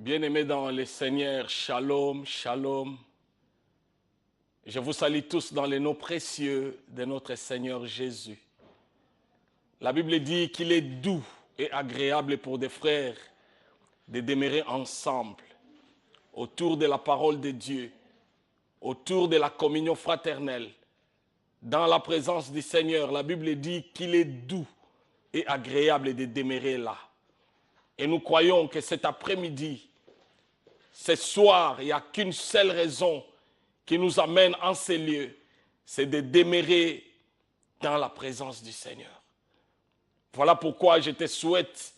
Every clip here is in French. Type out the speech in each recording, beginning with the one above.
Bien-aimés dans le Seigneur, shalom, shalom. Je vous salue tous dans les noms précieux de notre Seigneur Jésus. La Bible dit qu'il est doux et agréable pour des frères de demeurer ensemble autour de la parole de Dieu, autour de la communion fraternelle, dans la présence du Seigneur. La Bible dit qu'il est doux et agréable de demeurer là. Et nous croyons que cet après-midi, ce soir, il n'y a qu'une seule raison qui nous amène en ces lieux, c'est de demeurer dans la présence du Seigneur. Voilà pourquoi je te souhaite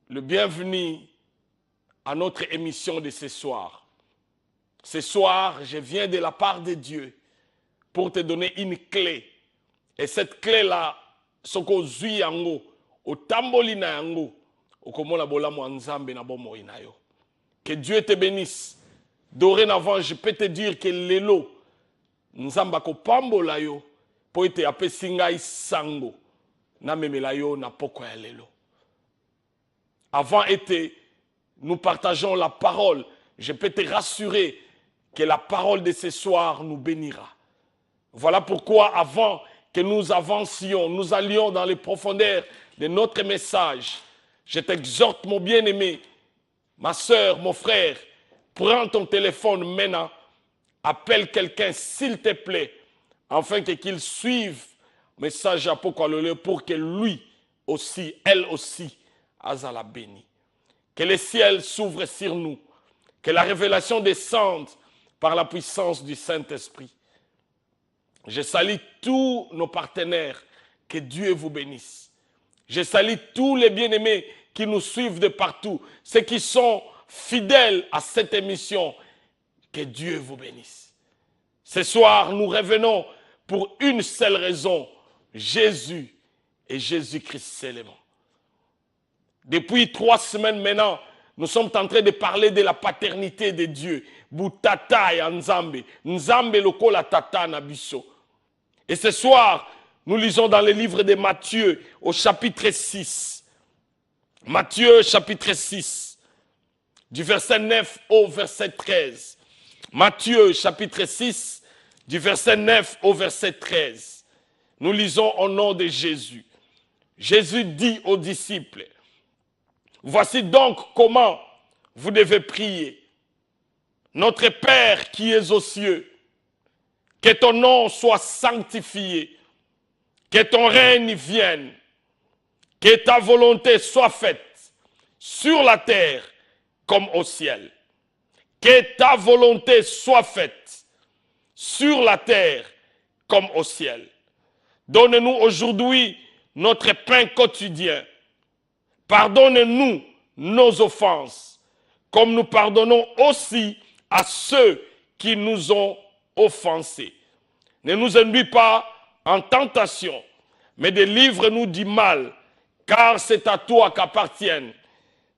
le bienvenu à notre émission de ce soir. Ce soir, je viens de la part de Dieu pour te donner une clé. Et cette clé-là, ce qu'on zui yango, au tamboli na yango, au komona bolamu anzambe na bomo inayo. Que Dieu te bénisse. Dorénavant, je peux te dire que lelo, nzamba ko pambola yo, po ete apesi ngai sango, na memela yo na poko ya lelo. Avant été, nous partageons la parole. Je peux te rassurer que la parole de ce soir nous bénira. Voilà pourquoi avant que nous avancions, nous allions dans les profondeurs de notre message, je t'exhorte, mon bien-aimé, ma soeur, mon frère, prends ton téléphone maintenant, appelle quelqu'un s'il te plaît, afin qu'il suive le message à Apocalypse pour que lui aussi, elle aussi, azala béni. Que le ciel s'ouvre sur nous, que la révélation descende par la puissance du Saint-Esprit. Je salue tous nos partenaires, que Dieu vous bénisse. Je salue tous les bien-aimés qui nous suivent de partout, ceux qui sont fidèles à cette émission, que Dieu vous bénisse. Ce soir, nous revenons pour une seule raison, Jésus et Jésus-Christ seulement. Depuis 3 semaines maintenant, nous sommes en train de parler de la paternité de Dieu. Boutata ya Nzambe, Nzambe lokola tata na biso. Et ce soir, nous lisons dans le livre de Matthieu au chapitre 6. Matthieu chapitre 6, du verset 9 au verset 13. Matthieu chapitre 6, du verset 9 au verset 13. Nous lisons au nom de Jésus. Jésus dit aux disciples, « Voici donc comment vous devez prier. Notre Père qui es aux cieux, que ton nom soit sanctifié, que ton règne vienne, que ta volonté soit faite sur la terre comme au ciel. Que ta volonté soit faite sur la terre comme au ciel. Donne-nous aujourd'hui notre pain quotidien. Pardonne-nous nos offenses, comme nous pardonnons aussi à ceux qui nous ont offensés. Ne nous induis pas en tentation, mais délivre-nous du mal, car c'est à toi qu'appartiennent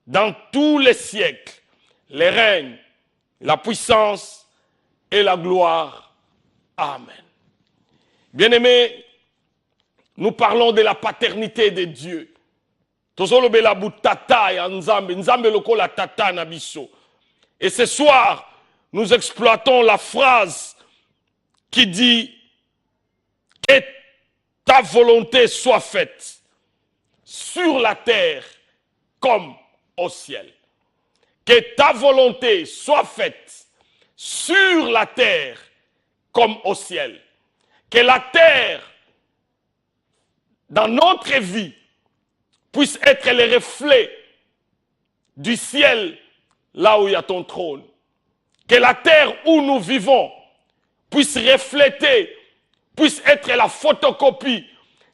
dans tous les siècles les règnes, la puissance et la gloire. Amen. Bien-aimés, nous parlons de la paternité de Dieu. Et ce soir, nous exploitons la phrase qui dit que ta volonté soit faite sur la terre comme au ciel. Que ta volonté soit faite sur la terre comme au ciel. Que la terre, dans notre vie, puisse être le reflet du ciel là où il y a ton trône. Que la terre où nous vivons puisse refléter, puisse être la photocopie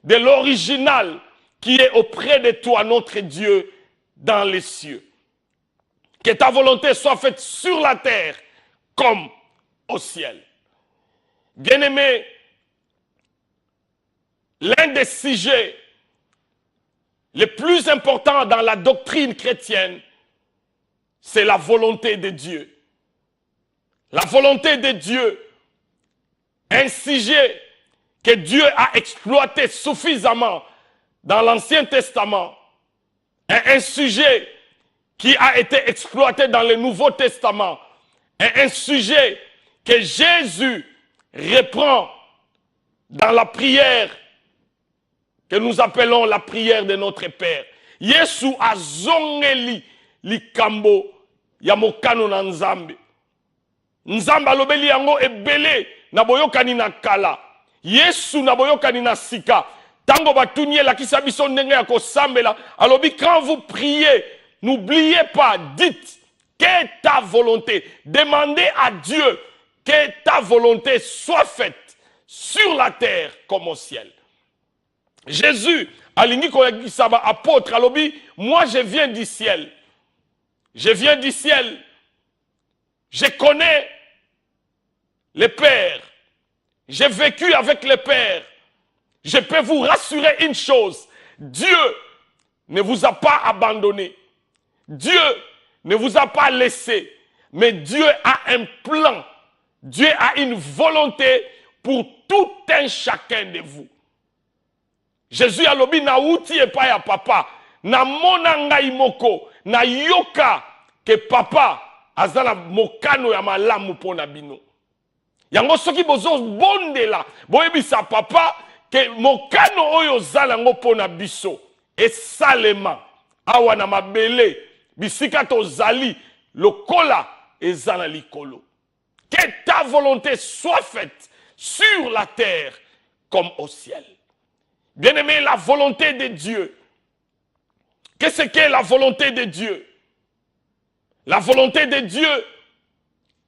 de l'original qui est auprès de toi, notre Dieu, dans les cieux. Que ta volonté soit faite sur la terre comme au ciel. Bien-aimés, l'un des sujets les plus importants dans la doctrine chrétienne, c'est la volonté de Dieu. La volonté de Dieu, un sujet que Dieu a exploité suffisamment dans l'Ancien Testament, est un sujet qui a été exploité dans le Nouveau Testament est un sujet que Jésus reprend dans la prière que nous appelons la prière de notre Père. Yesu azongeli likambo ya mokano na Nzambe. Nzambe alobeli yango ebele na boyokani na kala. Yesu na boyokani na sika. Tango batunye la kisa biso ndenge ya kosambela. Alobi, quand vous priez, n'oubliez pas, dites que ta volonté. Demandez à Dieu que ta volonté soit faite sur la terre comme au ciel. Jésus, alingi koyakisaba apôtre, alobi, moi je viens du ciel. Je viens du ciel. Je connais le Père. J'ai vécu avec le Père. Je peux vous rassurer une chose. Dieu ne vous a pas abandonné. Dieu ne vous a pas laissé. Mais Dieu a un plan. Dieu a une volonté pour tout un chacun de vous. Jésus a lobi na uti et pas ya papa. Na mona ngai moko. Na yoka ke papa azala mokano ya malamu pona bino. Yango soki bozo bondela. Boyebisa papa ke mokano oyo zala ngo pona biso. Et salema. Awa na mabele. Bisika to zali. Lokola et zala likolo. Que ta volonté soit faite sur la terre comme au ciel. Bien-aimé, la volonté de Dieu. Qu'est-ce qu'est la volonté de Dieu? La volonté de Dieu,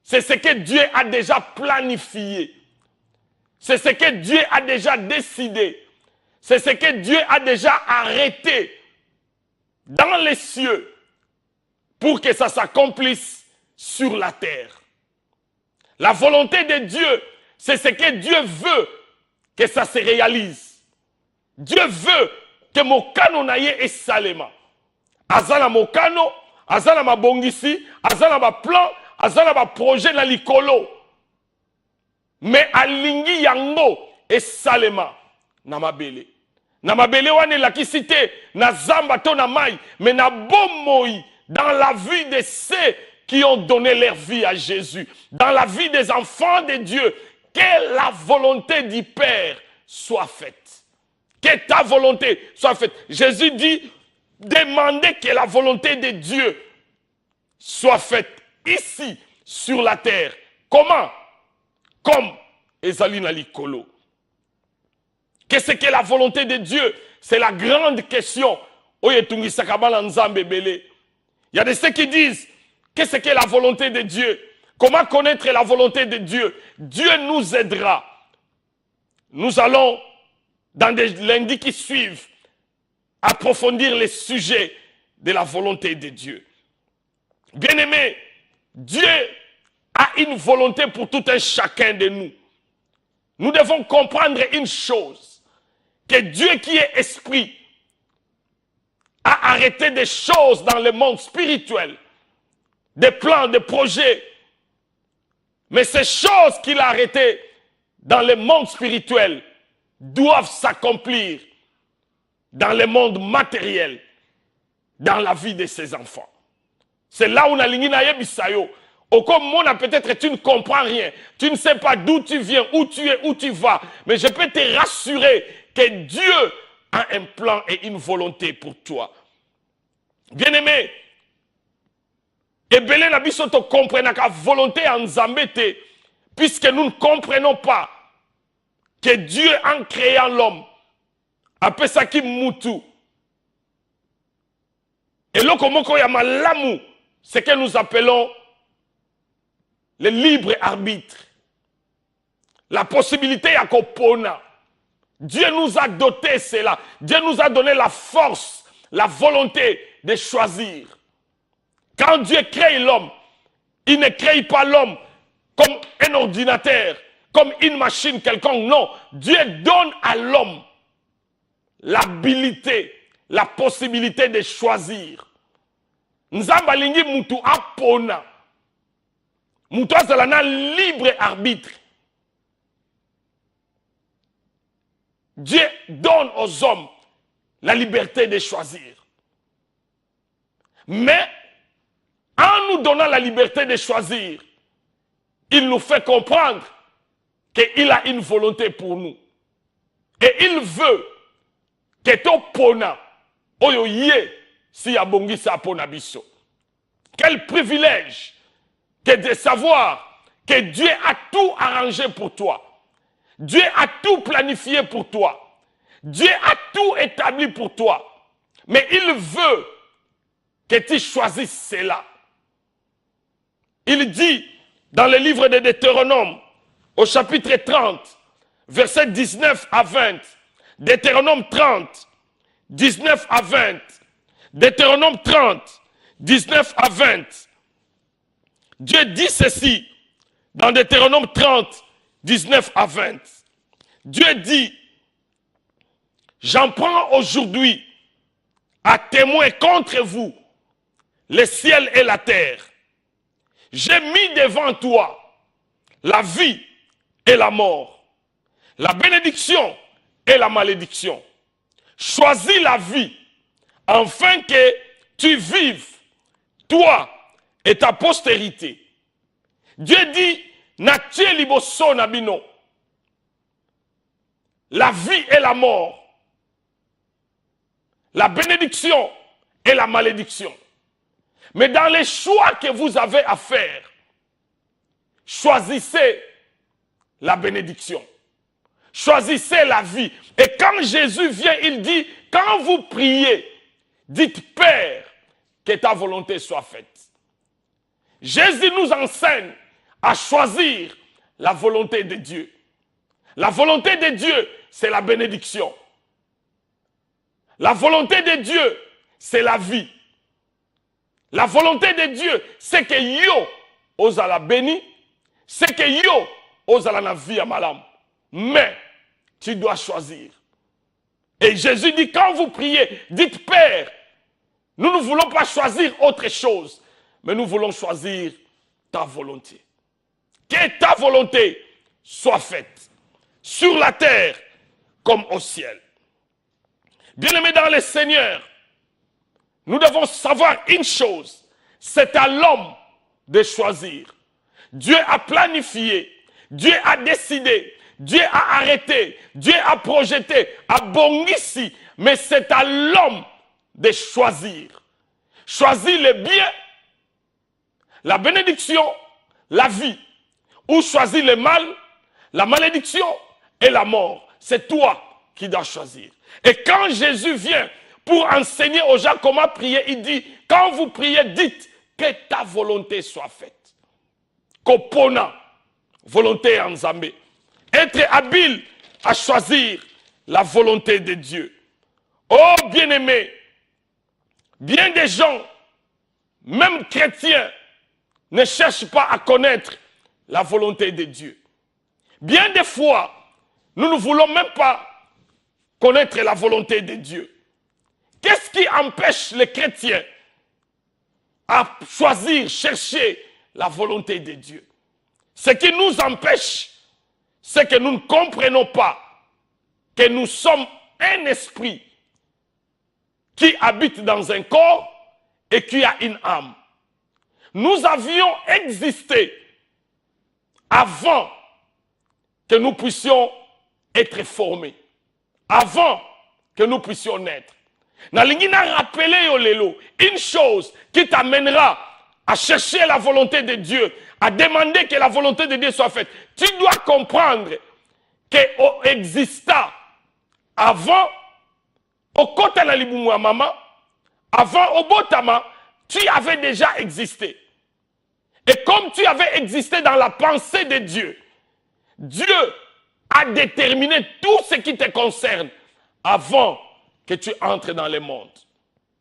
c'est ce que Dieu a déjà planifié. C'est ce que Dieu a déjà décidé. C'est ce que Dieu a déjà arrêté dans les cieux pour que ça s'accomplisse sur la terre. La volonté de Dieu, c'est ce que Dieu veut que ça se réalise. Dieu veut que mokano na ye esalema. Azala mokano, azala mabongisi, azala ma plan, azala ma projet na likolo. Mais alingi yango esalema na mabele. Na mabele wane la kisite na zamba to na mai, mais na bomoi dans la vie de ceux qui ont donné leur vie à Jésus, dans la vie des enfants de Dieu, que la volonté du Père soit faite. Que ta volonté soit faite. Jésus dit, demandez que la volonté de Dieu soit faite ici, sur la terre. Comment? Comme Ezalina Likolo. Qu'est-ce que la volonté de Dieu? C'est la grande question. Il y a de ceux qui disent, qu'est-ce que la volonté de Dieu? Comment connaître la volonté de Dieu? Dieu nous aidera. Nous allons dans les lundis qui suivent, approfondir les sujets de la volonté de Dieu. Bien-aimés, Dieu a une volonté pour tout un chacun de nous. Nous devons comprendre une chose, que Dieu qui est esprit a arrêté des choses dans le monde spirituel, des plans, des projets. Mais ces choses qu'il a arrêtées dans le monde spirituel doivent s'accomplir dans le monde matériel, dans la vie de ses enfants. C'est là où on a l'ingina bisayo. Au comme moi, peut-être tu ne comprends rien. Tu ne sais pas d'où tu viens, où tu es, où tu vas. Mais je peux te rassurer que Dieu a un plan et une volonté pour toi. Bien-aimé, ebele na biso to comprendre la volonté en Nzambete, puisque nous ne comprenons pas que Dieu, en créant l'homme, appelle ça qui moutou. Et là, comment il y a malamu, c'est que nous appelons le libre arbitre. La possibilité à kopona. Dieu nous a doté cela. Dieu nous a donné la force, la volonté de choisir. Quand Dieu crée l'homme, il ne crée pas l'homme comme un ordinateur, comme une machine quelconque. Non, Dieu donne à l'homme l'habilité, la possibilité de choisir. Nzamba lingi mutu apona. Mutu azalana libre arbitre. Dieu donne aux hommes la liberté de choisir. Mais en nous donnant la liberté de choisir, il nous fait comprendre qu'il a une volonté pour nous. Et il veut que ton pona, oyo ye, si abongisa pona biso. Quel privilège que de savoir que Dieu a tout arrangé pour toi. Dieu a tout planifié pour toi. Dieu a tout établi pour toi. Mais il veut que tu choisisses cela. Il dit dans le livre de Deutéronome, au chapitre 30, versets 19 à 20, Deutéronome 30, 19 à 20, Deutéronome 30, 19 à 20, Dieu dit ceci dans Deutéronome 30, 19 à 20. Dieu dit, j'en prends aujourd'hui à témoin contre vous le ciel et la terre. J'ai mis devant toi la vie et la mort, la bénédiction et la malédiction. Choisis la vie, afin que tu vives, toi et ta postérité. Dieu dit, natie liboso nabino, la vie et la mort, la bénédiction et la malédiction. Mais dans les choix que vous avez à faire, choisissez la bénédiction. Choisissez la vie. Et quand Jésus vient, il dit, quand vous priez, dites, Père, que ta volonté soit faite. Jésus nous enseigne à choisir la volonté de Dieu. La volonté de Dieu, c'est la bénédiction. La volonté de Dieu, c'est la vie. La volonté de Dieu, c'est que yo osala béni, c'est que yo osala na vie à malam. Mais tu dois choisir. Et Jésus dit, quand vous priez, dites Père, nous ne voulons pas choisir autre chose, mais nous voulons choisir ta volonté. Que ta volonté soit faite, sur la terre comme au ciel. Bien-aimés dans le Seigneur, nous devons savoir une chose, c'est à l'homme de choisir. Dieu a planifié, Dieu a décidé, Dieu a arrêté, Dieu a projeté, a bongisi, mais c'est à l'homme de choisir. Choisir le bien, la bénédiction, la vie, ou choisir le mal, la malédiction et la mort. C'est toi qui dois choisir. Et quand Jésus vient pour enseigner aux gens comment prier, il dit, quand vous priez, dites que ta volonté soit faite. Kopona, volonté en Zambé. Être habile à choisir la volonté de Dieu. Oh bien-aimés, bien des gens, même chrétiens, ne cherchent pas à connaître la volonté de Dieu. Bien des fois, nous ne voulons même pas connaître la volonté de Dieu. Qu'est-ce qui empêche les chrétiens à choisir, chercher la volonté de Dieu? Ce qui nous empêche, c'est que nous ne comprenons pas que nous sommes un esprit qui habite dans un corps et qui a une âme. Nous avions existé avant que nous puissions être formés, avant que nous puissions naître. Nalingi na rappeler yo lelo, une chose qui t'amènera à chercher la volonté de Dieu, à demander que la volonté de Dieu soit faite. Tu dois comprendre que exista avant au côté na libumu maman, avant au botama, tu avais déjà existé. Et comme tu avais existé dans la pensée de Dieu, Dieu a déterminé tout ce qui te concerne avant que tu entres dans le monde.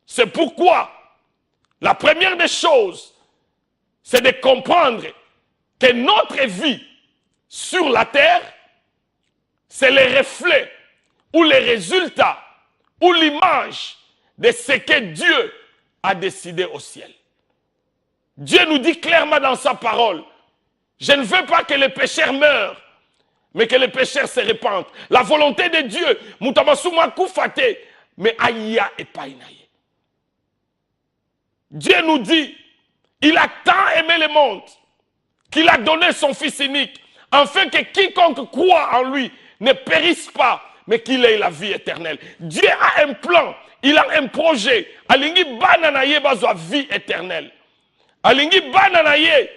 C'est pourquoi la première des choses, c'est de comprendre que notre vie sur la terre, c'est le reflet ou le résultat ou l'image de ce que Dieu a décidé au ciel. Dieu nous dit clairement dans sa parole, je ne veux pas que les pécheurs meurent, mais que les pécheurs se répandent. La volonté de Dieu, mutamasuma kufate, mais aïa et païnaye. Dieu nous dit Il a tant aimé le monde qu'il a donné son Fils unique, afin que quiconque croit en lui ne périsse pas, mais qu'il ait la vie éternelle. Dieu a un plan, il a un projet. Alingi bana na ye bazwa vie éternelle. Alingi bana na ye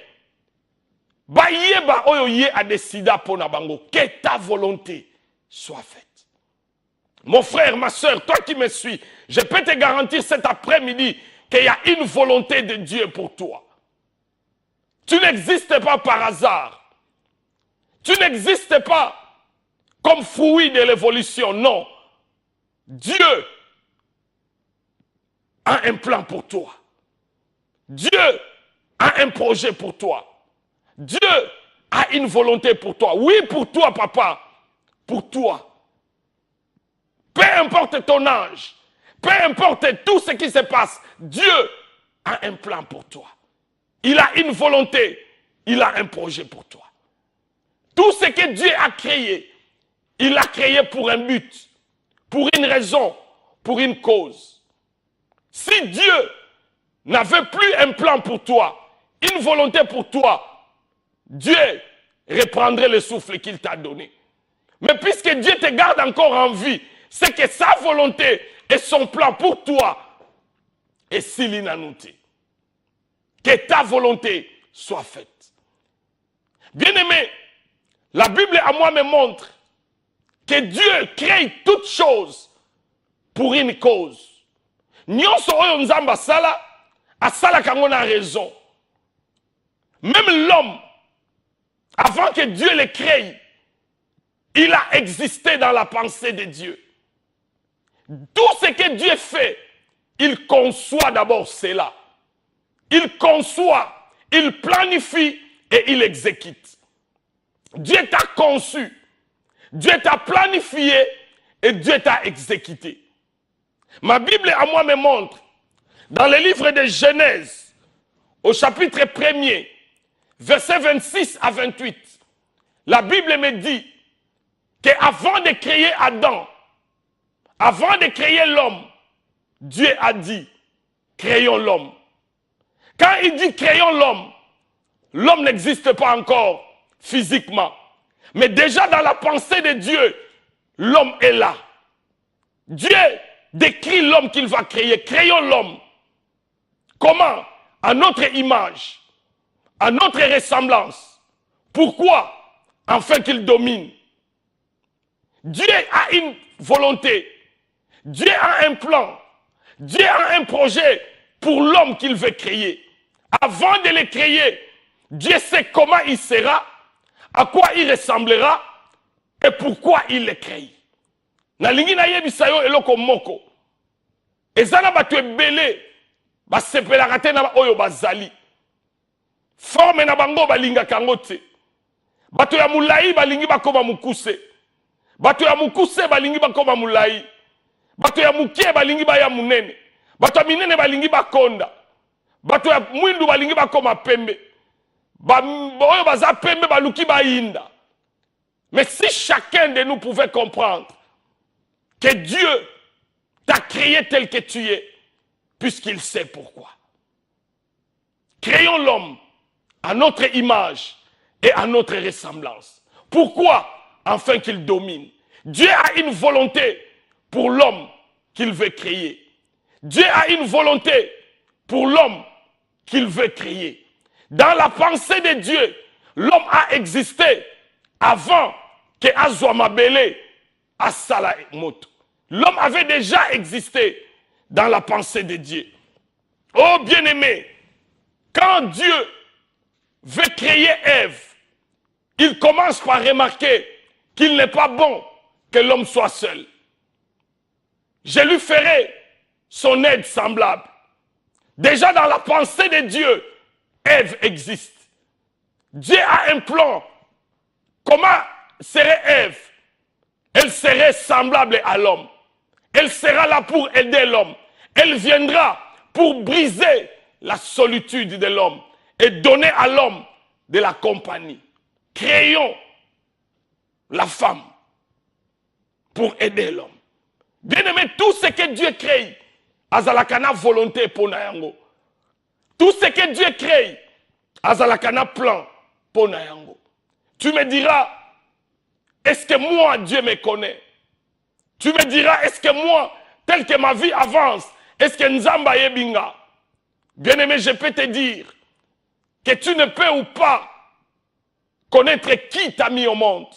ba yeba oyo ye a décidé pour na bango. Que ta volonté soit faite. Mon frère, ma soeur, toi qui me suis, je peux te garantir cet après-midi qu'il y a une volonté de Dieu pour toi. Tu n'existes pas par hasard. Tu n'existes pas comme fruit de l'évolution. Non. Dieu a un plan pour toi. Dieu a un projet pour toi. Dieu a une volonté pour toi. Oui, pour toi, papa. Pour toi. Peu importe ton âge, peu importe tout ce qui se passe, Dieu a un plan pour toi. Il a une volonté, il a un projet pour toi. Tout ce que Dieu a créé, il l'a créé pour un but, pour une raison, pour une cause. Si Dieu n'avait plus un plan pour toi, une volonté pour toi, Dieu reprendrait le souffle qu'il t'a donné. Mais puisque Dieu te garde encore en vie, c'est que sa volonté et son plan pour toi est si l'inanouté. Que ta volonté soit faite. Bien-aimé, la Bible à moi me montre que Dieu crée toutes choses pour une cause. Nyonso oyo nzamba sala, asala kango na raison. Même l'homme, avant que Dieu le crée, il a existé dans la pensée de Dieu. Tout ce que Dieu fait, il conçoit d'abord cela. Il conçoit, il planifie et il exécute. Dieu t'a conçu, Dieu t'a planifié et Dieu t'a exécuté. Ma Bible à moi me montre, dans le livre de Genèse, au chapitre 1er, versets 26 à 28, la Bible me dit qu'avant de créer Adam, avant de créer l'homme, Dieu a dit, créons l'homme. Quand il dit créons l'homme, l'homme n'existe pas encore physiquement. Mais déjà dans la pensée de Dieu, l'homme est là. Dieu décrit l'homme qu'il va créer. Créons l'homme. Comment? À notre image, à notre ressemblance. Pourquoi? Afin qu'il domine. Dieu a une volonté. Dieu a un plan. Dieu a un projet pour l'homme qu'il veut créer. Avant de le créer, Dieu sait comment il sera, à quoi il ressemblera et pourquoi il le crée. Nalingi na yebisa yo eloko moko. Ezana batu ebele basepelaka te na oyo bazali. Forme na bango balinga kango te. Bato ya mulai balingi bakoma mukuse. Bato ya mukuse balingi bakoma mulai. Bato ya mukie balingi baya munene. Bato ya minene balingi bakonda. Bato ya mwindu balingi bakoma pembe. Oyo baza pembe baluki bayinda. Mais si chacun de nous pouvait comprendre que Dieu t'a créé tel que tu es, puisqu'il sait pourquoi. Créons l'homme à notre image et à notre ressemblance. Pourquoi? Afin qu'il domine. Dieu a une volonté pour l'homme qu'il veut créer. Dieu a une volonté pour l'homme qu'il veut créer. Dans la pensée de Dieu, l'homme a existé avant que Azwamabele Asala Moto. L'homme avait déjà existé dans la pensée de Dieu. Oh bien-aimé, quand Dieu veut créer Ève, il commence par remarquer qu'il n'est pas bon que l'homme soit seul. Je lui ferai son aide semblable. Déjà dans la pensée de Dieu, Ève existe. Dieu a un plan. Comment serait Ève? Elle serait semblable à l'homme. Elle sera là pour aider l'homme. Elle viendra pour briser la solitude de l'homme et donner à l'homme de la compagnie. Créons la femme pour aider l'homme. Bien aimé, tout ce que Dieu crée, azalakana volonté pour nayango. Tout ce que Dieu crée, azalakana plan pour yango. Tu me diras, est-ce que moi, Dieu me connaît? Tu me diras, est-ce que moi, tel que ma vie avance, est-ce que Nzamba yebinga? Bien-aimé, je peux te dire que tu ne peux ou pas connaître qui t'a mis au monde.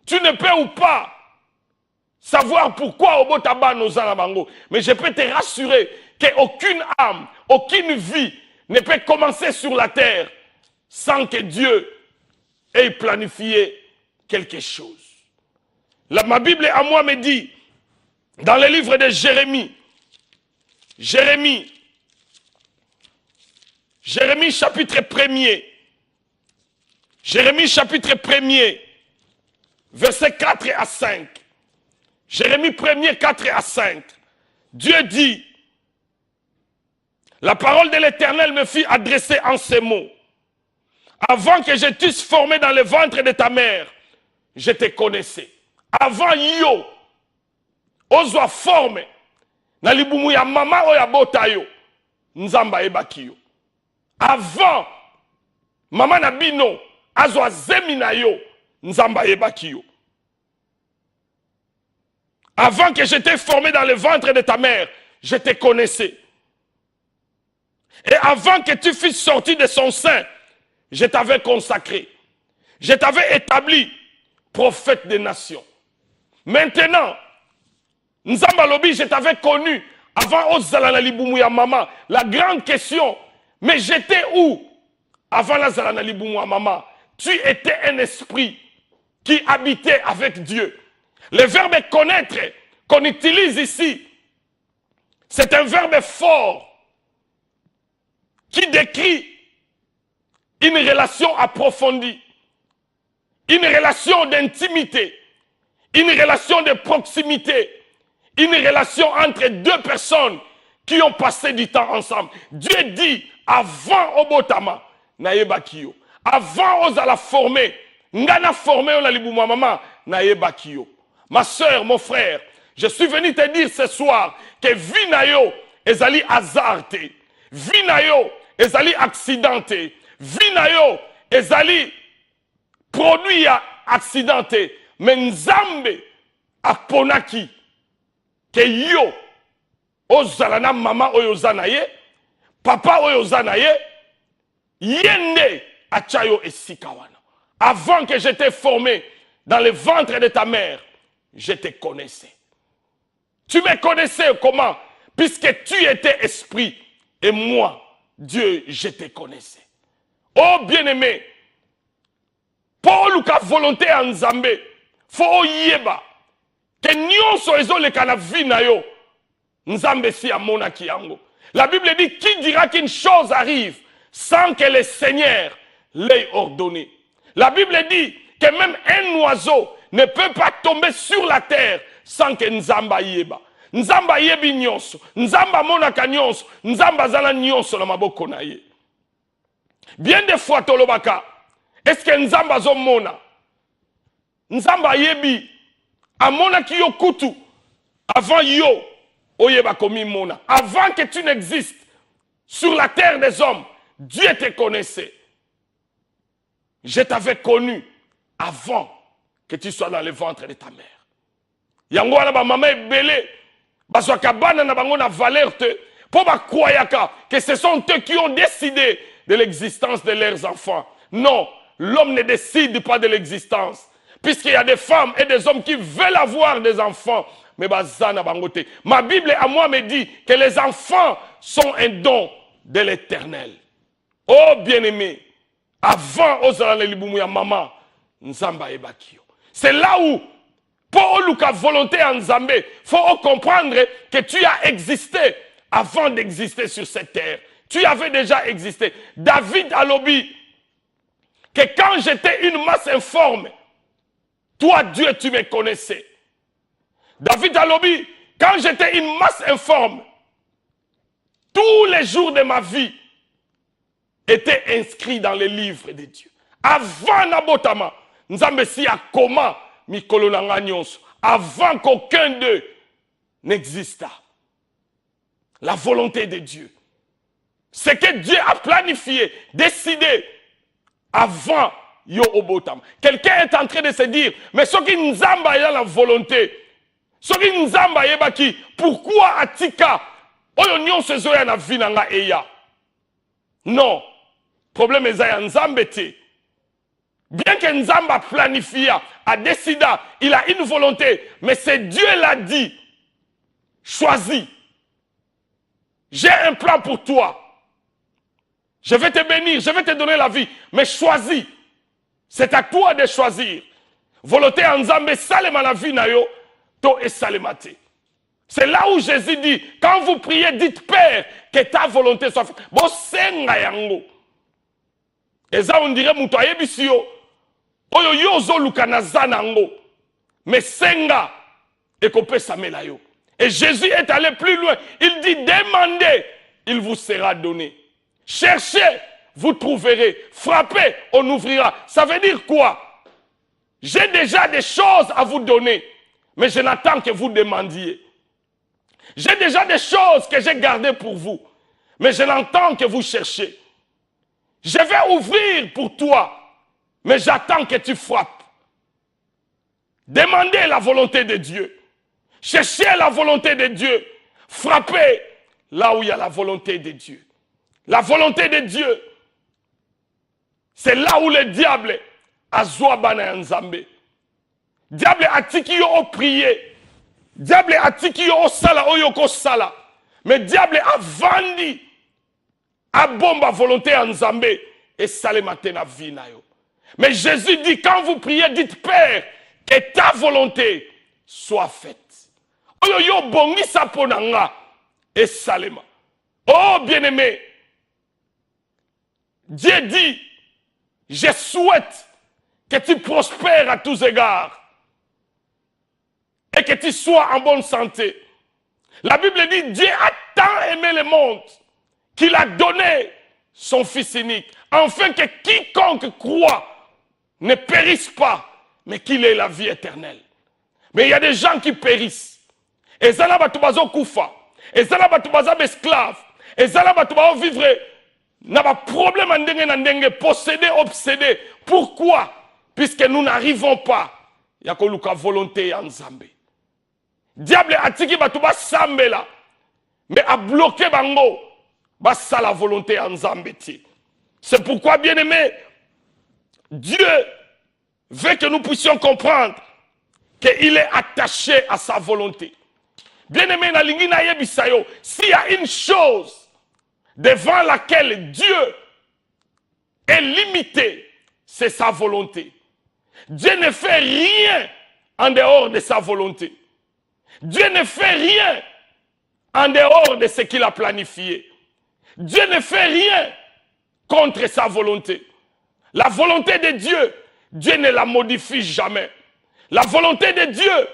Tu ne peux ou pas savoir pourquoi au Botaba nos bango. Mais je peux te rassurer qu'aucune âme, aucune vie ne peut commencer sur la terre sans que Dieu ait planifié quelque chose. Ma Bible à moi me dit, dans le livre de Jérémie chapitre 1er, Jérémie chapitre 1er, versets 4 à 5. Jérémie 1er, 4 à 5. Dieu dit, la parole de l'Éternel me fit adresser en ces mots. Avant que je t'eusse formé dans le ventre de ta mère, je te connaissais. Avant yo, ozwa forme, na libumu ya mama oya bota yo, nzamba ebaki yo. Avant, mama na bino, azwa zemi na yo, nzamba ebaki yo. Avant que je t'ai formé dans le ventre de ta mère, je te connaissais. Et avant que tu fusses sorti de son sein, je t'avais consacré. Je t'avais établi prophète des nations. Maintenant, Nzamba Lobi, je t'avais connu avant Ozala na libumu ya maman. La grande question, mais j'étais où? Avant la Zala na libumu ya maman, tu étais un esprit qui habitait avec Dieu. Le verbe connaître qu'on utilise ici, c'est un verbe fort qui décrit une relation approfondie, une relation d'intimité, une relation de proximité, une relation entre deux personnes qui ont passé du temps ensemble. Dieu dit, avant Obotama, naebakio, avant Ozala formé, ngana formé on a libouma maman, naebakio. Ma soeur, mon frère, je suis venu te dire ce soir que vie na yo ezali hasardé, vie na yo ezali accidenté, vie na yo ezali produit accidenté, mais Nzambe aponaki que yo ozala na mama oyo zana ye, papa oyo zana ye, yende achayo esika wana. Avant que je t'ai formé dans le ventre de ta mère, je te connaissais. Tu me connaissais comment? Puisque tu étais esprit et moi, Dieu, je te connaissais. Oh bien-aimé, pour luka volonté en Nzambe, faut yeba que nyonso ezoleka na vie na yo, Nzambe si amonaki yango. La Bible dit, qui dira qu'une chose arrive sans que le Seigneur l'ait ordonné? La Bible dit que même un oiseau ne peut pas tomber sur la terre sans que Nzamba yeba. Nzamba yebi nyonso, Nzamba monaka nyonso, Nzamba zala nyonso na maboko na ye. Bien des fois tolobaka, est-ce que Nzamba zo mona? Nzamba yebi amona ki yo kutu avant yo oyeba komi mona. Avant que tu n'existes sur la terre des hommes, Dieu te connaissait. Je t'avais connu avant que tu sois dans le ventre de ta mère. Yango wana ba mama ebele bazwaka bana na bango na valeur te po ba croyaka que ce sont eux qui ont décidé de l'existence de leurs enfants. Non, l'homme ne décide pas de l'existence. Puisqu'il y a des femmes et des hommes qui veulent avoir des enfants, mais bazana bangote. Ma Bible à moi me dit que les enfants sont un don de l'Éternel. Oh bien-aimé, avant ozala libumu ya maman, Nzamba ebakio. C'est là où, pour luka volonté en Nzambe, faut comprendre que tu as existé avant d'exister sur cette terre. Tu avais déjà existé. David a lobby que quand j'étais une masse informe, toi Dieu tu me connaissais. David a lobby, quand j'étais une masse informe, tous les jours de ma vie étaient inscrits dans les livres de Dieu. Avant Nabotama, Nzambe si a comment mikolo nanga nyonso, avant qu'aucun d'eux n'exista. La volonté de Dieu, Ce que Dieu a planifié, décidé avant yo obotam. Quelqu'un est en train de se dire, mais ce qui nzamba a la volonté, ce qui nzamba yebaki, pourquoi atika oyo nyonso ezoya na vie nanga eya? Non, problème est ya nzambe te. Bien que nzamba planifie, a décidé, il a une volonté, mais c'est Dieu l'a dit. Choisis. J'ai un plan pour toi. Je vais te bénir, je vais te donner la vie, mais choisis. C'est à toi de choisir. Volonté en Nzambe, salema la vie na yo, to et salemate. C'est là où Jésus dit, quand vous priez, dites Père, que ta volonté soit faite. Bon, senga yango. Et ça, on dirait, moutoye bisio, oyo yo zo lukanaza nango. Mais senga, et qu'on peut s'amela yo. Et Jésus est allé plus loin. Il dit, demandez, il vous sera donné. Cherchez, vous trouverez. Frappez, on ouvrira. Ça veut dire quoi? J'ai déjà des choses à vous donner, mais je n'attends que vous demandiez. J'ai déjà des choses que j'ai gardées pour vous, mais je n'entends que vous cherchiez. Je vais ouvrir pour toi, mais j'attends que tu frappes. Demandez la volonté de Dieu. Cherchez la volonté de Dieu. Frappez là où il y a la volonté de Dieu. La volonté de Dieu, c'est là où le diable a zouabana nzambe. Diable a tiki yo o prier. Diable a tiki yo o sala o yoko sala. Mais diable a vandi a bomba volonté en nzambe et salé matin na vie na yo. Mais Jésus dit, quand vous priez, dites Père, que ta volonté soit faite. Oyo yo bongi saponanga et salema. Oh bien-aimé, Dieu dit, je souhaite que tu prospères à tous égards et que tu sois en bonne santé. La Bible dit, Dieu a tant aimé le monde qu'il a donné son Fils unique, afin que quiconque croit ne périsse pas, mais qu'il ait la vie éternelle. Mais il y a des gens qui périssent. Et ça là, tu vas koufa. Et ça là, tu vas esclave. Et ça là, tu vas vivre. N'a pas problème en dengue, possédé, obsédé. Pourquoi? Puisque nous n'arrivons pas. Il y a que volonté en Zambé. Diable a tiki batuba sambe là. Mais a bloqué bango. Bassa la volonté en Zambé. C'est pourquoi, bien aimé, Dieu veut que nous puissions comprendre qu'il est attaché à sa volonté. Bien aimé, s'il y a une chose devant laquelle Dieu est limité, c'est sa volonté. Dieu ne fait rien en dehors de sa volonté. Dieu ne fait rien en dehors de ce qu'il a planifié. Dieu ne fait rien contre sa volonté. La volonté de Dieu, Dieu ne la modifie jamais. La volonté de Dieu,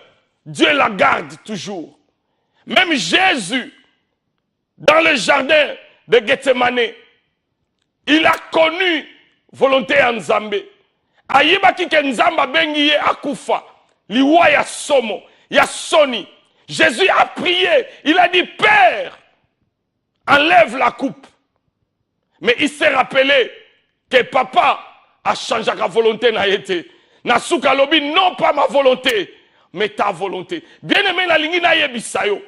Dieu la garde toujours. Même Jésus, dans le jardin de Gethsemane, il a connu volonté en Nzambe. Ayibaki ke Nzamba bengi ye akufa, liwa ya somo, ya soni. Jésus a prié, il a dit Père, enlève la coupe. Mais il s'est rappelé que papa a changé la volonté na yete. Nasuka lobi non pas ma volonté, mais ta volonté. Bien aimé na lingi na yebisayo.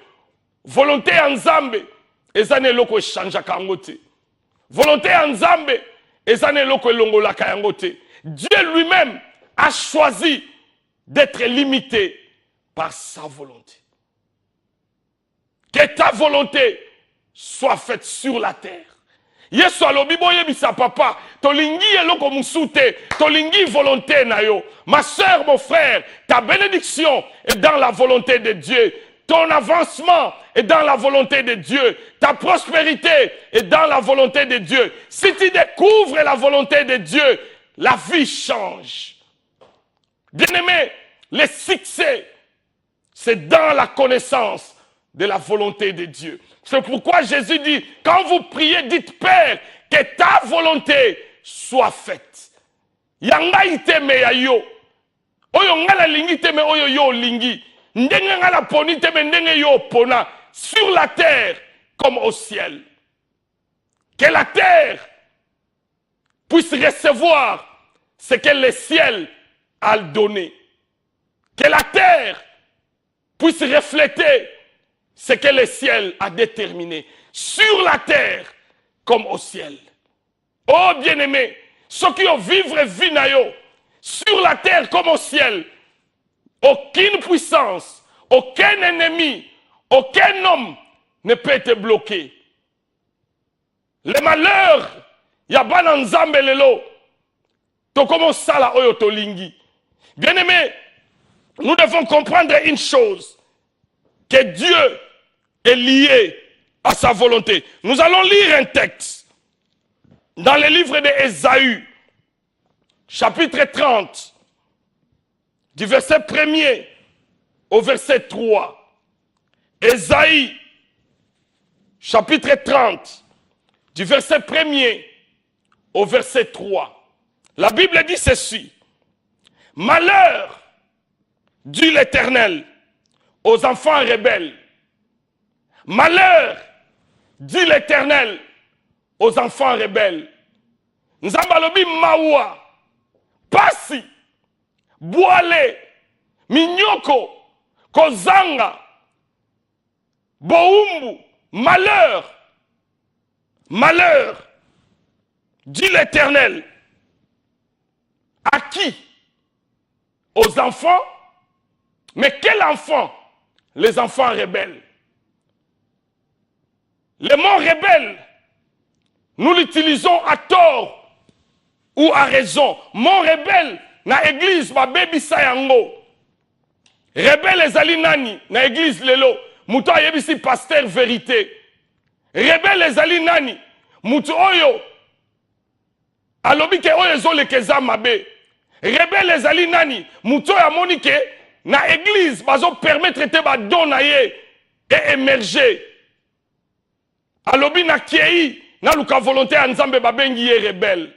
Volonté en Nzambe, ezane loko changea kangote. Volonté en Nzambe, ezane loko longola kayangote. Dieu lui-même a choisi d'être limité par sa volonté. Que ta volonté soit faite sur la terre. Yesu alobi boye bisa papa, tolingi eloko musute, tolingi volonté na yo. Ma sœur, mon frère, ta bénédiction est dans la volonté de Dieu. Ton avancement est dans la volonté de Dieu. Ta prospérité est dans la volonté de Dieu. Si tu découvres la volonté de Dieu, la vie change. Bien-aimé, le succès, c'est dans la connaissance de la volonté de Dieu. C'est pourquoi Jésus dit, quand vous priez, dites Père, que ta volonté soit faite. Yanga iteme ya yo. Oyo ngala lingi teme oyo yo lingi. Ndenge ngala poni teme ndenge yo pona. Sur la terre comme au ciel. Que la terre puisse recevoir ce que le ciel a donné. Que la terre puisse refléter ce que le ciel a déterminé. Sur la terre comme au ciel. Oh bien-aimés, ceux qui ont vivre vie na yo, sur la terre comme au ciel, aucune puissance, aucun ennemi, aucun homme ne peut te bloquer. Le malheur, ya bana nzambe lelo, to comme sala oyo tolingi. Bien-aimés, nous devons comprendre une chose, que Dieu est lié à sa volonté. Nous allons lire un texte dans le livre d'Ésaü, chapitre 30, du verset 1er au verset 3. Ésaïe, chapitre 30, du verset 1er au verset 3. La Bible dit ceci. Malheur, dit l'Éternel, aux enfants rebelles. Malheur, dit l'Éternel, aux enfants rebelles. Nzambalobi mawa, pasi, boale, minyoko, kozanga, boumbu, malheur, malheur, dit l'Éternel. À qui? Aux enfants? Mais quel enfant? Les enfants rebelles. Le mot rebelle, nous l'utilisons à tort ou à raison. Mot rebelle, na église, ma baby sayango. Rebelle ezali nani, na église lelo. Muto ayebisi pasteur vérité. Rebelle ezali nani, muto oyo. Alobi ke oyo ezolekeza mabe. Rebelle ezali nani, muto ya monike, na église, bazo permettre te ba donaye et émerger. Alobi na kiei, na luka volonté à nzambe babengi ye rebelle.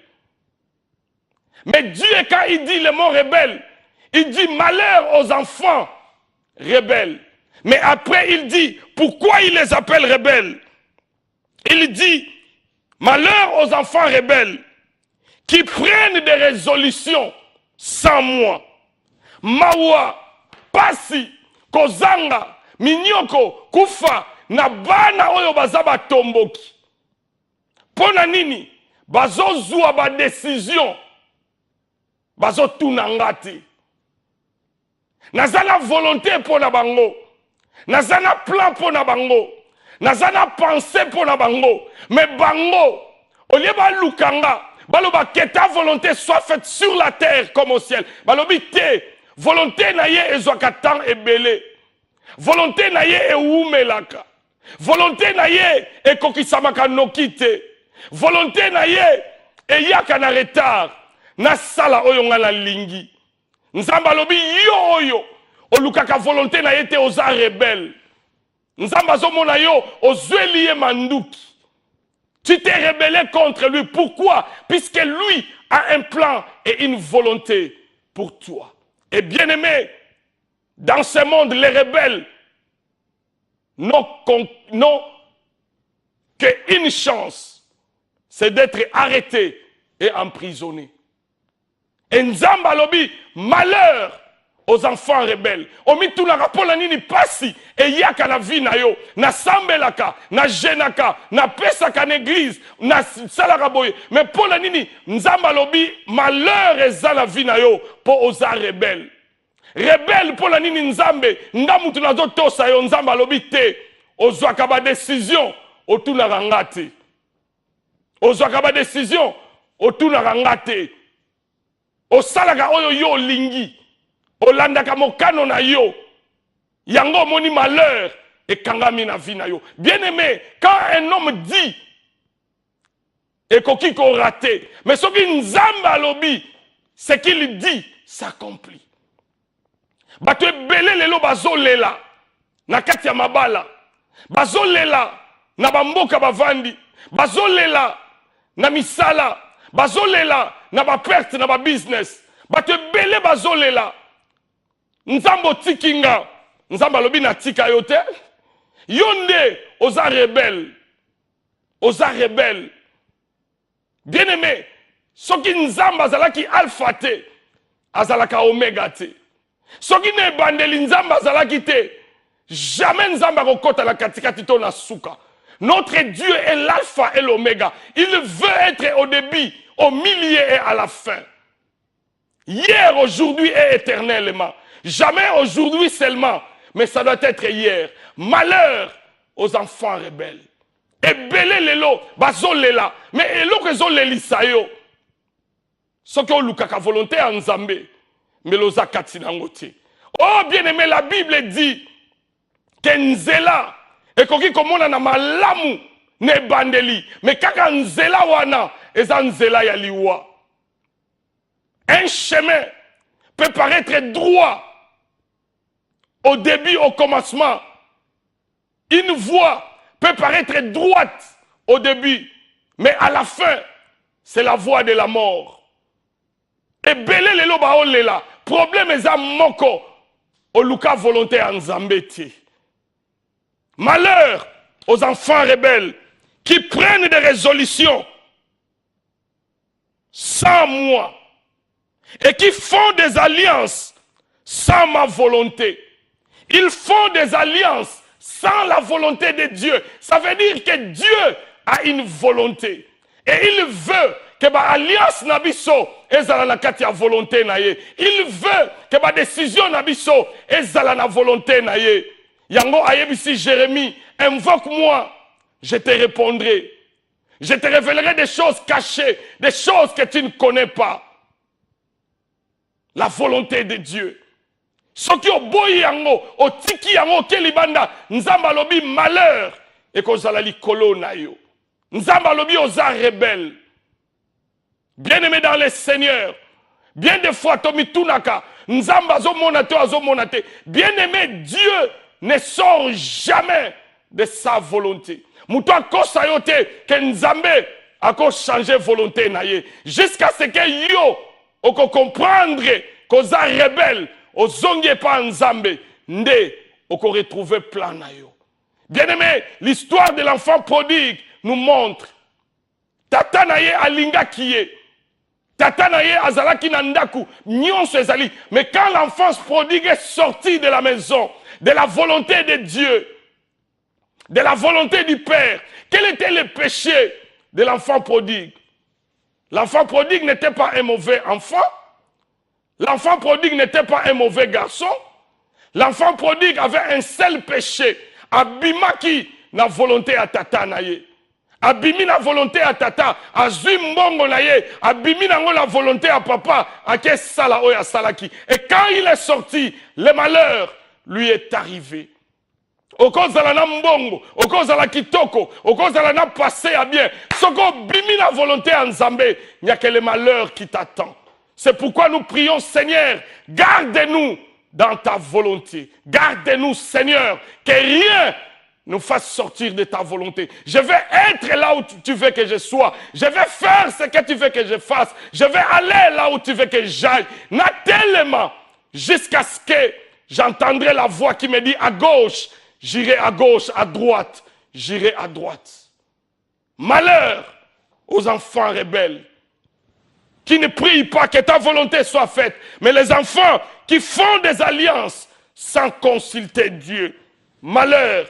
Mais Dieu, quand il dit le mot rebelle, il dit malheur aux enfants rebelles. Mais après, il dit, pourquoi il les appelle rebelles? Il dit, malheur aux enfants rebelles qui prennent des résolutions sans moi. Mawa, pasi, kozanga, minyoko, kufa, na bana oyo bazaba tomboki. Pona nini, bazo zua ba décision, bazo tunangati. Nazana volonté pona bango, nazana plan pona bango, nazana pensée pona bango, mais bango, au lieu ba lukanga, baloba que ta volonté soit faite sur la terre comme au ciel. Balobi te, volonté na ye ezwakatan ebele. Volonté na ye eumelaka. Volonté na ye ekokisamaka nokite. Volonté na ye eyaka na retard. Na sala oyo nga na lingi. Nzamba alobi yo oyo olukaka volonté na ye te oza rebelle. Nzamba zomona yo ozweli ye manduki. Tu t'es rebellé contre lui. Pourquoi? Puisque lui a un plan et une volonté pour toi. Et bien aimé, dans ce monde, les rebelles n'ont qu'une chance, c'est d'être arrêtés et emprisonnés. Et Nzamba lobi, malheur aux enfants rebelles. Omitu na rapola nini pasi e yaka na vie na yo, na sambelaka, na jenaka, na pesaka na église, na salaka boye. Mais pour la nini, Nzamba lobi, malheur eza na vie na yo, po oza rebelle. Rebelle pour la nini Nzambe, nga mutu na zo tosa yo Nzamba lobi te, ozwaka ba décision, otuna rangate. Ozwaka ba décision, otuna rangate. Osalaka oyo yo lingi. Olandaka mokano na yo. Yango moni malheur et kangami na vie na yo. Bien aimé, quand un homme dit et koki ko raté, mais ce qui Nzamba lobi, ce qu'il dit s'accomplit. Bato ebele lelo bazolela na kati ya mabala. Bazolela na bamboka bavandi. Bazolela na misala. Bazolela na ba perte na ba business. Bato ebele bazolela. Nzambo tikinga, Nzamba lobi na tika yote. Yonde oza rebelle. Oza rebelle. Bien-aimé, ce qui nzamba azalaki alpha te, azalaka oméga te. Ce qui ne bandeli nzamba azalaki te, jamais nzamba kokota la katikati to na suka. Notre Dieu est l'alpha et l'oméga. Il veut être au début, au milieu et à la fin. Hier, aujourd'hui et éternellement. Jamais aujourd'hui seulement, mais ça doit être hier. Malheur aux enfants rebelles. Et belé lelo, bazo lela. Mais elo que zo lelisa yo. Ce que lukaka volonté en Nzambe. Mais loza katinangote. Oh bien-aimé, la Bible dit que nzela et koki komona na malamu ne bandeli. Mais kaka nzela wana, eza nzela ya liwa. Un chemin peut paraître droit au début, au commencement. Une voie peut paraître droite au début, mais à la fin, c'est la voie de la mort. Et belé lelo baolela, problème eza moko, oluka volonté en Zambéti. Malheur aux enfants rebelles qui prennent des résolutions sans moi et qui font des alliances sans ma volonté. Ils font des alliances sans la volonté de Dieu. Ça veut dire que Dieu a une volonté. Et il veut que ma alliance nabiso ezala na kati ya volonté na ye. Il veut que ma décision nabiso ezala na volonté na ye. Yango ayebisi Jérémie, invoque-moi, je te répondrai. Je te révélerai des choses cachées, des choses que tu ne connais pas. La volonté de Dieu. Soki oboyi yango, otiki yango ke libanda, nzamba lobi malheur, et kozala likolo na yo. Nzamba lobi oza rebelle. Bien-aimé dans le Seigneur, bien des fois tomi tunaka, nzamba zo monate. Bien-aimé, Dieu ne sort jamais de sa volonté. Moutoua kosa yo te, que nzambe ako changer volonté na ye. Jusqu'à ce que yo, oko comprendre koza rebelle, ozongi pa nzambe, nde oko retrouver plan na yo. Bien-aimé, l'histoire de l'enfant prodigue nous montre. Tata na ye alinga kiye. Tata na ye azalaki na ndaku, nyonso ezali. Mais quand l'enfant prodigue est sorti de la maison, de la volonté de Dieu, de la volonté du Père, quel était le péché de l'enfant prodigue? L'enfant prodigue n'était pas un mauvais enfant. L'enfant prodigue n'était pas un mauvais garçon. L'enfant prodigue avait un seul péché. Abimaki na volonté à tata na ye. Abimi na volonté à tata, azui mbongo na ye, abimi nango la volonté à papa, ake sala oya salaki. Et quand il est sorti, le malheur lui est arrivé. Okozala na mbongo, okozala kitoko, okozala na passé à bien. Soko bimi na volonté en Nzambe, il n'y a que le malheur qui t'attend. C'est pourquoi nous prions, Seigneur, garde-nous dans ta volonté. Garde-nous, Seigneur, que rien nous fasse sortir de ta volonté. Je vais être là où tu veux que je sois. Je vais faire ce que tu veux que je fasse. Je vais aller là où tu veux que j'aille. Na tellement, jusqu'à ce que j'entendrai la voix qui me dit à gauche, j'irai à gauche, à droite, j'irai à droite. Malheur aux enfants rebelles qui ne prient pas que ta volonté soit faite, mais les enfants qui font des alliances sans consulter Dieu. Malheur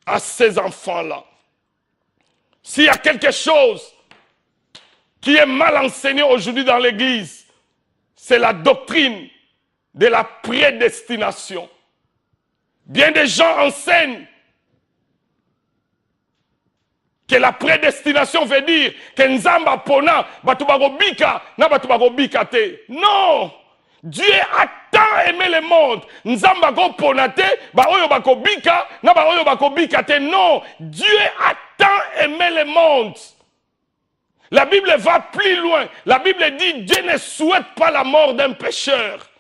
à ces enfants-là. S'il y a quelque chose qui est mal enseigné aujourd'hui dans l'Église, c'est la doctrine de la prédestination. Bien des gens enseignent que la prédestination veut dire que Nzamba pona batu bakobika na batu bakobika te. Non! Dieu a tant aimé le monde. Nzamba ko pona te ba oyo bakobika na ba oyo bakobika te. Non! Dieu a tant aimé le monde. La Bible va plus loin. La Bible dit Dieu ne souhaite pas la mort d'un pécheur.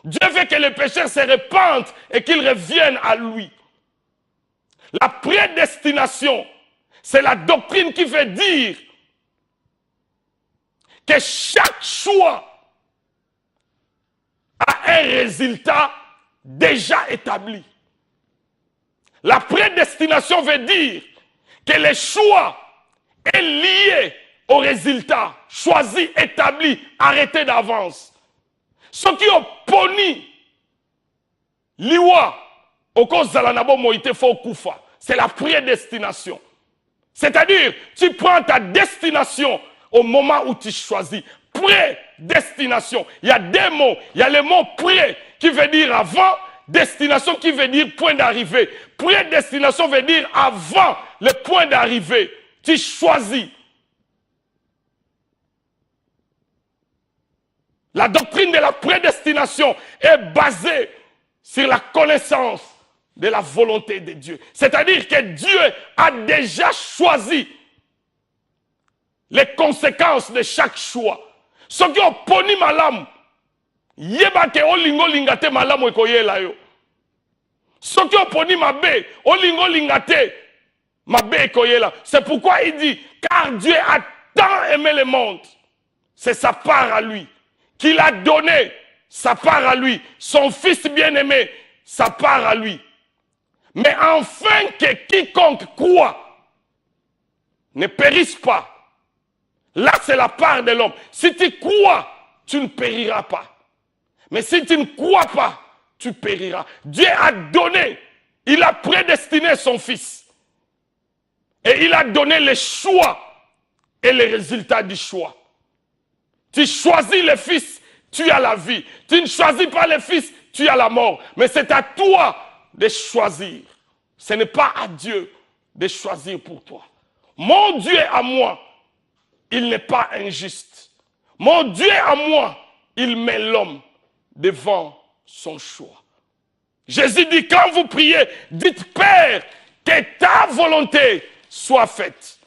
Dieu veut que le pécheur se répande et qu'il revienne à lui. La prédestination, c'est la doctrine qui veut dire que chaque choix a un résultat déjà établi. La prédestination veut dire que le choix est lié au résultat, choisi, établi, arrêté d'avance. Ce qui ont poni, liwa, au cause de la nabo moïté faut koufa. C'est la prédestination. C'est-à-dire, tu prends ta destination au moment où tu choisis. Prédestination. Il y a deux mots. Il y a le mot pré qui veut dire avant, destination qui veut dire point d'arrivée. Prédestination veut dire avant le point d'arrivée. Tu choisis. La doctrine de la prédestination est basée sur la connaissance de la volonté de Dieu. C'est-à-dire que Dieu a déjà choisi les conséquences de chaque choix. Ce qui ont poni malamu, yeba ke olingo lingate malamu ekoyela yo. Ce qui ont poni mabe, olingo lingate mabe ekoyela. C'est pourquoi il dit, car Dieu a tant aimé le monde, c'est sa part à lui, qu'il a donné sa part à lui, son fils bien-aimé, sa part à lui. Mais afin que quiconque croit ne périsse pas. Là, c'est la part de l'homme. Si tu crois, tu ne périras pas. Mais si tu ne crois pas, tu périras. Dieu a donné, il a prédestiné son fils. Et il a donné les choix et les résultats du choix. Tu choisis le fils, tu as la vie. Tu ne choisis pas le fils, tu as la mort. Mais c'est à toi de choisir. Ce n'est pas à Dieu de choisir pour toi. Mon Dieu à moi, il n'est pas injuste. Mon Dieu à moi, il met l'homme devant son choix. Jésus dit, quand vous priez, dites Père, que ta volonté soit faite.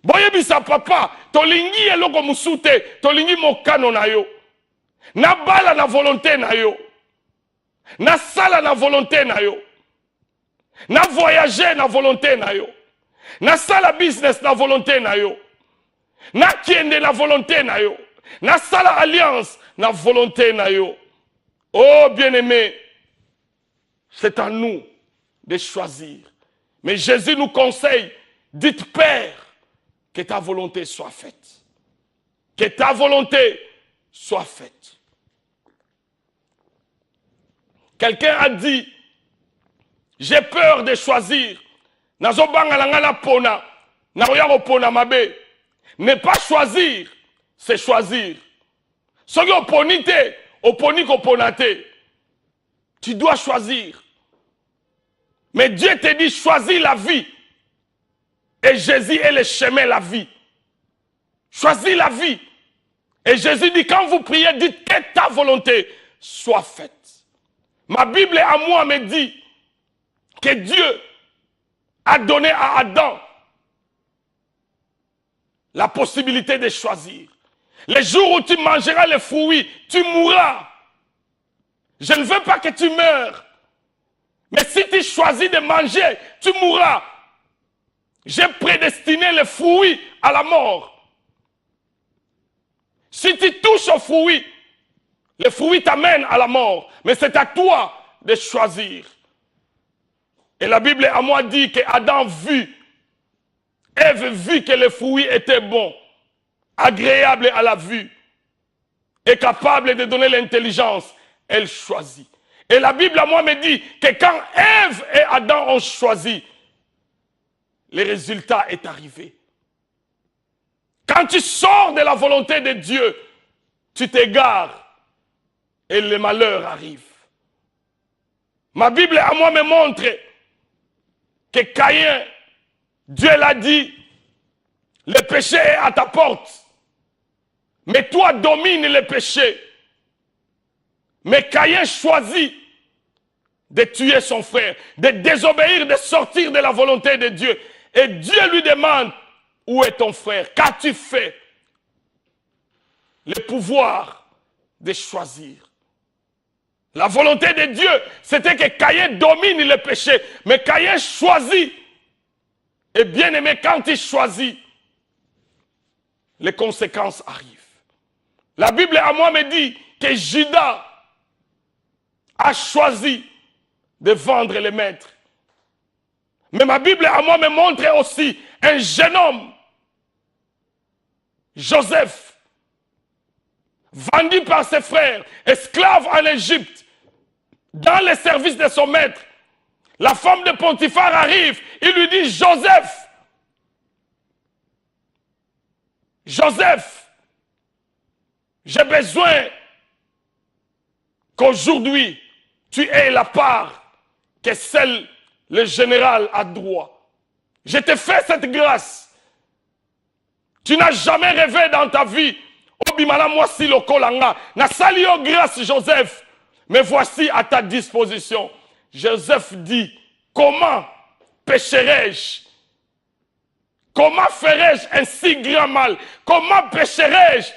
Boyebisa papa, tolingi eloko musute, tolingi mokano na yo. Na bala na volonté na yo. Na sala na volonté na yo. Na voyager na volonté na yo. Na sala business na volonté na yo. Na kiende na volonté na yo. Na sala alliance na volonté na yo. Oh bien-aimé, c'est à nous de choisir. Mais Jésus nous conseille, dites Père, que ta volonté soit faite. Que ta volonté soit faite. Quelqu'un a dit, j'ai peur de choisir. Nazobanga langana pona, naoyaro pona mabe. Ne pas choisir, c'est choisir. Ce qui oponite, oponik oponate. Tu dois choisir. Mais Dieu te dit, choisis la vie. Et Jésus est le chemin, la vie. Choisis la vie. Et Jésus dit, quand vous priez, dites que ta volonté soit faite. Ma Bible à moi me dit que Dieu a donné à Adam la possibilité de choisir. Le jour où tu mangeras les fruits, tu mourras. Je ne veux pas que tu meurs. Mais si tu choisis de manger, tu mourras. J'ai prédestiné les fruits à la mort. Si tu touches aux fruits, les fruits t'amènent à la mort. Mais c'est à toi de choisir. Et la Bible à moi dit que Adam vit. Ève vit que les fruits étaient bons, agréables à la vue, et capables de donner l'intelligence. Elle choisit. Et la Bible à moi me dit que quand Ève et Adam ont choisi, le résultat est arrivé. Quand tu sors de la volonté de Dieu, tu t'égares et le malheur arrive. Ma Bible à moi me montre que Caïn, Dieu l'a dit, le péché est à ta porte. Mais toi domine le péché. Mais Caïn choisit de tuer son frère, de désobéir, de sortir de la volonté de Dieu. Et Dieu lui demande, où est ton frère? Qu'as-tu fait? Le pouvoir de choisir. La volonté de Dieu, c'était que Caïn domine le péché. Mais Caïn choisit. Et bien aimé, quand il choisit, les conséquences arrivent. La Bible à moi me dit que Judas a choisi de vendre les maîtres. Mais ma Bible à moi me montre aussi un jeune homme Joseph, vendu par ses frères, esclave en Égypte, dans le service de son maître. La femme de Potiphar arrive, il lui dit, Joseph, Joseph, j'ai besoin qu'aujourd'hui, tu aies la part que celle le général a droit. Je te fais cette grâce. Tu n'as jamais rêvé dans ta vie. Obimala mwasi lokolanga. Na sali o grâce Joseph. Mais voici à ta disposition. Joseph dit, comment pécherai-je? Comment ferai-je un si grand mal? Comment pécherai-je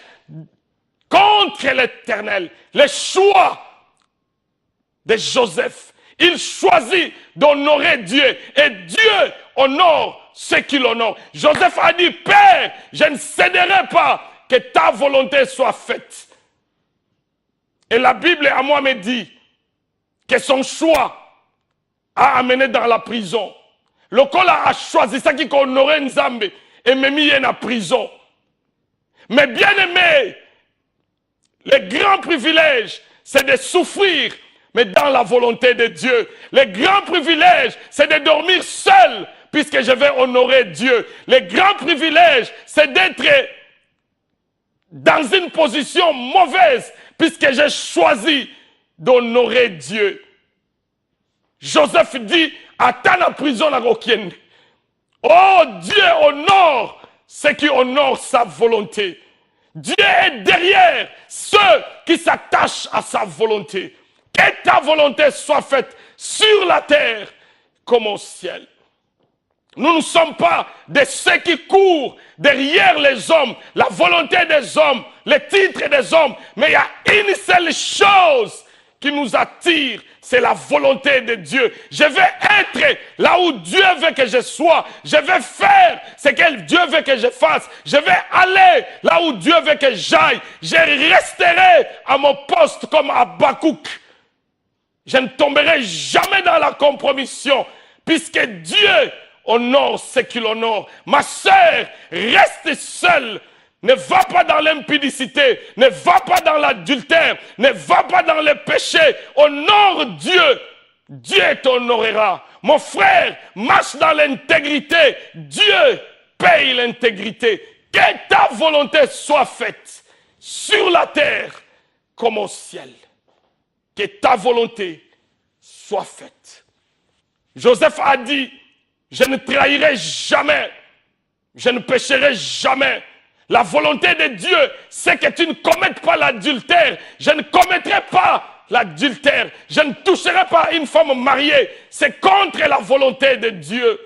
contre l'Éternel? Le choix de Joseph, il choisit d'honorer Dieu. Et Dieu honore ceux qui l'honorent. Joseph a dit, Père, je ne céderai pas, que ta volonté soit faite. Et la Bible à moi me dit que son choix a amené dans la prison. Le Kola a choisi ça qui honorait Nzambe et m'a mis en prison. Mais bien aimé, le grand privilège, c'est de souffrir, mais dans la volonté de Dieu. Le grand privilège, c'est de dormir seul, puisque je vais honorer Dieu. Le grand privilège, c'est d'être dans une position mauvaise, puisque j'ai choisi d'honorer Dieu. Joseph dit, attends la prison la roquienne. Oh, Dieu honore ceux qui honorent sa volonté. Dieu est derrière ceux qui s'attachent à sa volonté. Que ta volonté soit faite sur la terre comme au ciel. Nous ne sommes pas de ceux qui courent derrière les hommes, la volonté des hommes, les titres des hommes. Mais il y a une seule chose qui nous attire, c'est la volonté de Dieu. Je vais être là où Dieu veut que je sois. Je vais faire ce que Dieu veut que je fasse. Je vais aller là où Dieu veut que j'aille. Je resterai à mon poste comme Habakkuk. Je ne tomberai jamais dans la compromission, puisque Dieu honore ce qu'il honore. Ma sœur, reste seule. Ne va pas dans l'impudicité, ne va pas dans l'adultère, ne va pas dans le péché. Honore Dieu, Dieu t'honorera. Mon frère, marche dans l'intégrité, Dieu paye l'intégrité. Que ta volonté soit faite sur la terre comme au ciel. Que ta volonté soit faite. Joseph a dit, je ne trahirai jamais, je ne pécherai jamais. La volonté de Dieu, c'est que tu ne commettes pas l'adultère. Je ne commettrai pas l'adultère. Je ne toucherai pas une femme mariée. C'est contre la volonté de Dieu.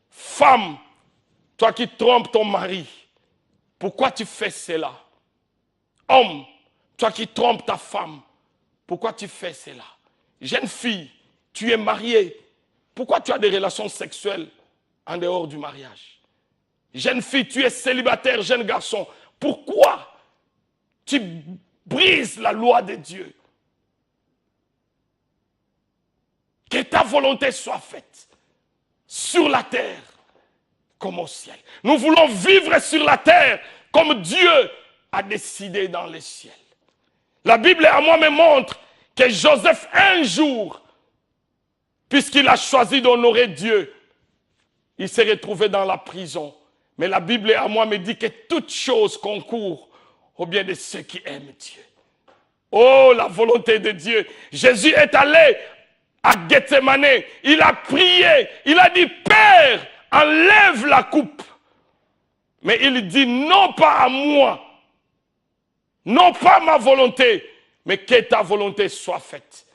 Femme, toi qui trompes ton mari, pourquoi tu fais cela? Homme, toi qui trompes ta femme, pourquoi tu fais cela? Jeune fille, tu es mariée, pourquoi tu as des relations sexuelles en dehors du mariage? Jeune fille, tu es célibataire, jeune garçon, pourquoi tu brises la loi de Dieu? Que ta volonté soit faite sur la terre comme au ciel. Nous voulons vivre sur la terre comme Dieu a décidé dans les ciels. La Bible à moi me montre que Joseph, un jour, puisqu'il a choisi d'honorer Dieu, il s'est retrouvé dans la prison. Mais la Bible à moi me dit que toute chose concourt au bien de ceux qui aiment Dieu. Oh, la volonté de Dieu. Jésus est allé à Gethsemane. Il a prié. Il a dit, Père, enlève la coupe. Mais il dit, non pas à moi. Non pas ma volonté, mais que ta volonté soit faite.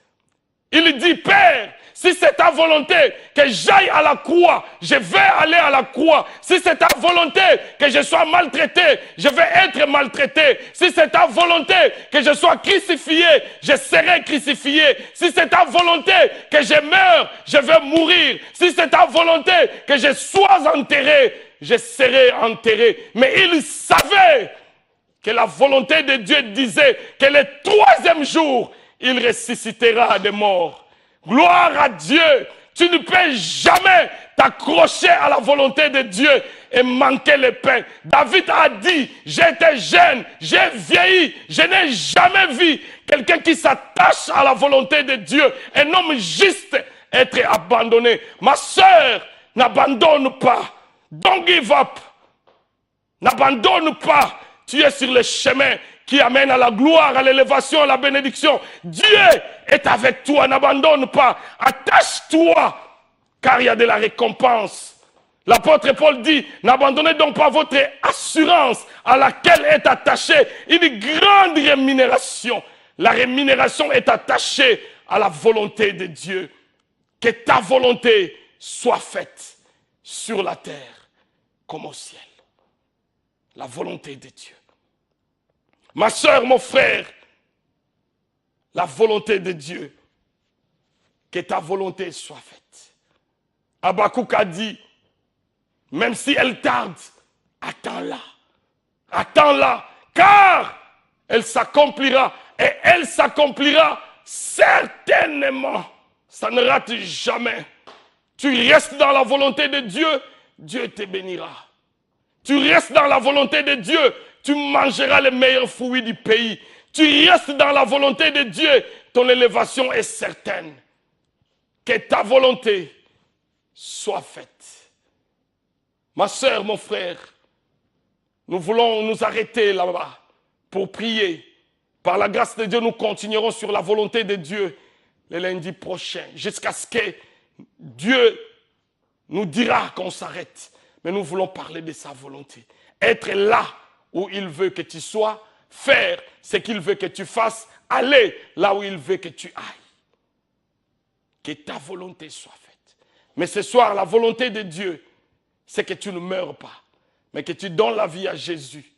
Il dit, Père, si c'est ta volonté que j'aille à la croix, je vais aller à la croix. Si c'est ta volonté que je sois maltraité, je vais être maltraité. Si c'est ta volonté que je sois crucifié, je serai crucifié. Si c'est ta volonté que je meure, je vais mourir. Si c'est ta volonté que je sois enterré, je serai enterré. Mais il savait que la volonté de Dieu disait que le troisième jour, il ressuscitera des morts. Gloire à Dieu Tu ne peux jamais t'accrocher à la volonté de Dieu et manquer le pain. David a dit, j'étais jeune, j'ai vieilli, je n'ai jamais vu quelqu'un qui s'attache à la volonté de Dieu, un homme juste, être abandonné. Ma sœur, n'abandonne pas. Don't give up. N'abandonne pas. Tu es sur le chemin qui amène à la gloire, à l'élévation, à la bénédiction. Dieu est avec toi, n'abandonne pas. Attache-toi, car il y a de la récompense. L'apôtre Paul dit, n'abandonnez donc pas votre assurance à laquelle est attachée une grande rémunération. La rémunération est attachée à la volonté de Dieu. Que ta volonté soit faite sur la terre comme au ciel. La volonté de Dieu. Ma soeur, mon frère, la volonté de Dieu, que ta volonté soit faite. Habakkuk a dit, même si elle tarde, attends-la. Attends-la, car elle s'accomplira. Et elle s'accomplira certainement. Ça ne rate jamais. Tu restes dans la volonté de Dieu, Dieu te bénira. Tu restes dans la volonté de Dieu, tu mangeras les meilleurs fruits du pays. Tu restes dans la volonté de Dieu, ton élévation est certaine. Que ta volonté soit faite. Ma soeur, mon frère, nous voulons nous arrêter là-bas pour prier. Par la grâce de Dieu, nous continuerons sur la volonté de Dieu le lundi prochain, jusqu'à ce que Dieu nous dira qu'on s'arrête. Mais nous voulons parler de sa volonté. Être là où il veut que tu sois, faire ce qu'il veut que tu fasses, aller là où il veut que tu ailles. Que ta volonté soit faite. Mais ce soir, la volonté de Dieu, c'est que tu ne meurs pas, mais que tu donnes la vie à Jésus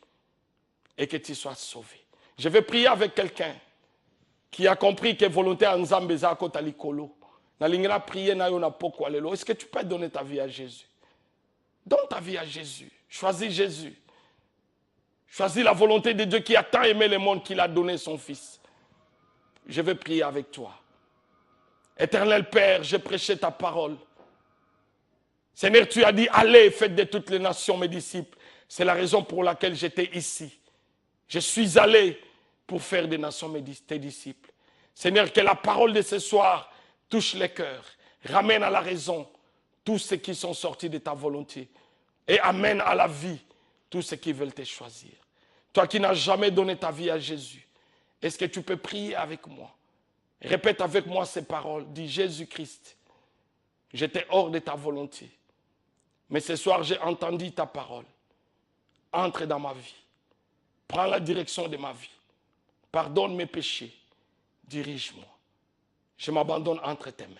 et que tu sois sauvé. Je vais prier avec quelqu'un qui a compris que volonté en Zambéza kota likolo. Nalingera prier na yo na poko alelo. Est-ce que tu peux donner ta vie à Jésus? Donne ta vie à Jésus. Choisis Jésus. Choisis la volonté de Dieu qui a tant aimé le monde qu'il a donné son Fils. Je vais prier avec toi. Éternel Père, j'ai prêché ta parole. Seigneur, tu as dit, allez, faites de toutes les nations mes disciples. C'est la raison pour laquelle j'étais ici. Je suis allé pour faire des nations tes disciples. Seigneur, que la parole de ce soir touche les cœurs, ramène à la raison tous ceux qui sont sortis de ta volonté et amène à la vie tous ceux qui veulent te choisir. Toi qui n'as jamais donné ta vie à Jésus, est-ce que tu peux prier avec moi? Répète avec moi ces paroles. Dis, Jésus-Christ, j'étais hors de ta volonté. Mais ce soir, j'ai entendu ta parole. Entre dans ma vie. Prends la direction de ma vie. Pardonne mes péchés. Dirige-moi. Je m'abandonne entre tes mains.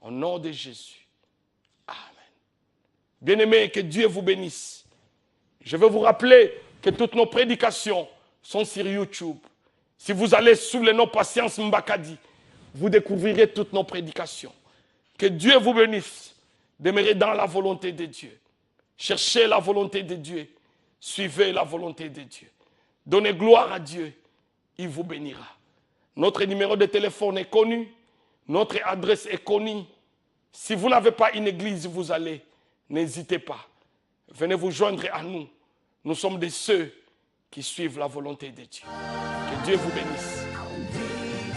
Au nom de Jésus. Amen. Bien-aimés, que Dieu vous bénisse. Je veux vous rappeler que toutes nos prédications sont sur YouTube. Si vous allez sous le nom Patience Mbakadi, vous découvrirez toutes nos prédications. Que Dieu vous bénisse. Demeurez dans la volonté de Dieu. Cherchez la volonté de Dieu. Suivez la volonté de Dieu. Donnez gloire à Dieu. Il vous bénira. Notre numéro de téléphone est connu. Notre adresse est connue. Si vous n'avez pas une église où vous allez, n'hésitez pas. Venez vous joindre à nous. Nous sommes de ceux qui suivent la volonté de Dieu. Que Dieu vous bénisse.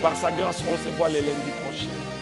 Par sa grâce, on se voit le lundi prochain.